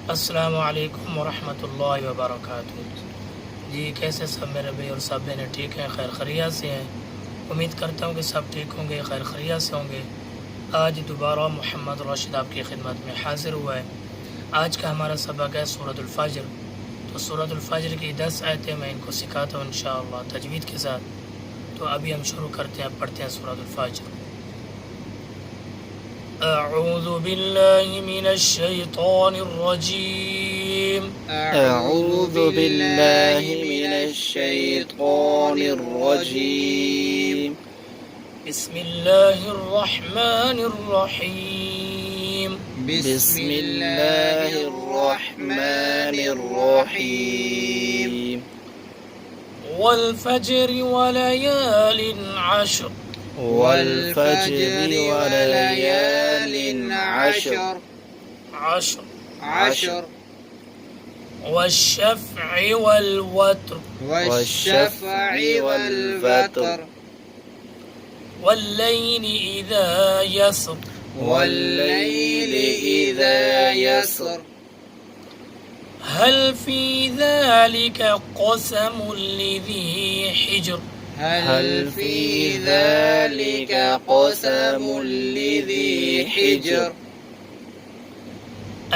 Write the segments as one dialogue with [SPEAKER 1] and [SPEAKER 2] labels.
[SPEAKER 1] अस्सलामु अलैकुम वरहमतुल्लाहि वबरकातुहू। जी कैसे सब मेरे भाई और सब बहनें ठीक हैं, खैर खैरियत से हैं। उम्मीद करता हूँ कि सब ठीक होंगे, खैर खैरियत से होंगे। आज दोबारा मोहम्मद राशिद आपकी खिदमत में हाजिर हुआ है। आज का हमारा सबक है सूरतुल फज्र। तो सूरतुल फज्र की 10 आयतें मैं इनको सिखाता हूँ इंशाअल्लाह तजवीद के साथ। तो अभी हम शुरू करते हैं, पढ़ते हैं सूरतुल फज्र। अऊज़ु बिल्लाहि मिनश शैतानिर रजीम।
[SPEAKER 2] अऊज़ु बिल्लाहि मिनश शैतानिर रजीम।
[SPEAKER 1] बिस्मिल्लाहिर रहमानिर रहीम।
[SPEAKER 2] बिस्मिल्लाहिर रहमानिर रहीम।
[SPEAKER 1] वल फज्रि वलयालिन अश्र।
[SPEAKER 2] वल फज्रि वलयालिन अश्र।
[SPEAKER 1] अश्र वश्शफ़्इ वल वत्र।
[SPEAKER 2] वश्शफ़्इ वल वत्र।
[SPEAKER 1] वल्लैलि इज़ा यसर।
[SPEAKER 2] वल्लैलि इज़ा यसर।
[SPEAKER 1] हल फी ज़ालिका क़समुल लिज़ी हिज्र।
[SPEAKER 2] हल फी ज़ालिका क़समुल लिज़ी हिज्र।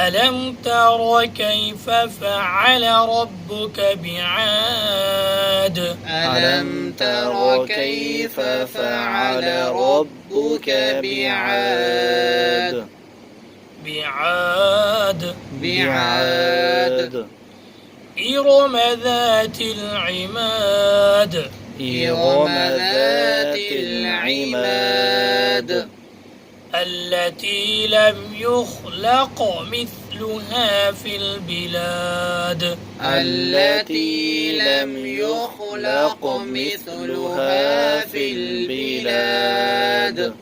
[SPEAKER 1] अलम तर कैफ़ फ़अल रब्बुक बिआद।
[SPEAKER 2] अलम तर कैफ़ फ़अल रब्बुक बिआद। बिआद।
[SPEAKER 1] इरम ज़ातिल इमाद।
[SPEAKER 2] इरम ज़ातिल इमाद।
[SPEAKER 1] التي لم يخلق مثلها في البلاد.
[SPEAKER 2] التي لم يخلق مثلها في البلاد.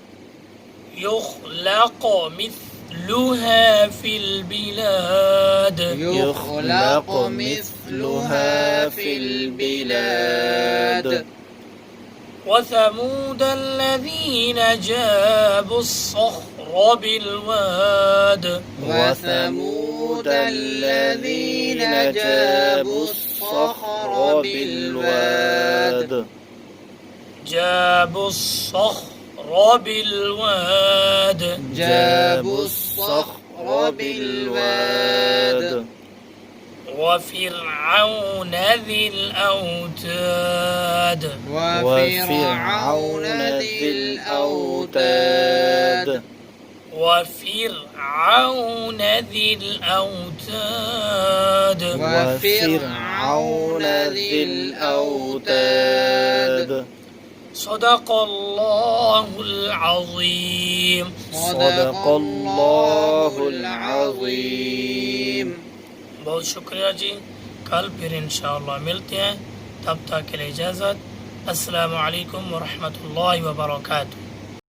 [SPEAKER 1] يخلق مثلها في البلاد.
[SPEAKER 2] يخلق مثلها في البلاد.
[SPEAKER 1] وثمود الذين جابوا الصخر بالواد.
[SPEAKER 2] وثمود الذين جابوا الصخر بالواد.
[SPEAKER 1] جابوا الصخر بالواد.
[SPEAKER 2] جابوا الصخر بالواد.
[SPEAKER 1] وفرعون ذي الأوتاد.
[SPEAKER 2] وفرعون ذي الأوتاد.
[SPEAKER 1] وفرعون ذي الأوتاد.
[SPEAKER 2] وفرعون ذي الأوتاد.
[SPEAKER 1] صدق الله العظيم.
[SPEAKER 2] صدق الله العظيم.
[SPEAKER 1] बहुत शुक्रिया जी। कल फिर इंशाअल्लाह मिलते हैं, तब तक के लिए इजाज़त। अस्सलामु अलैकुम वरहमतुल्लाहि वबरकातुहू।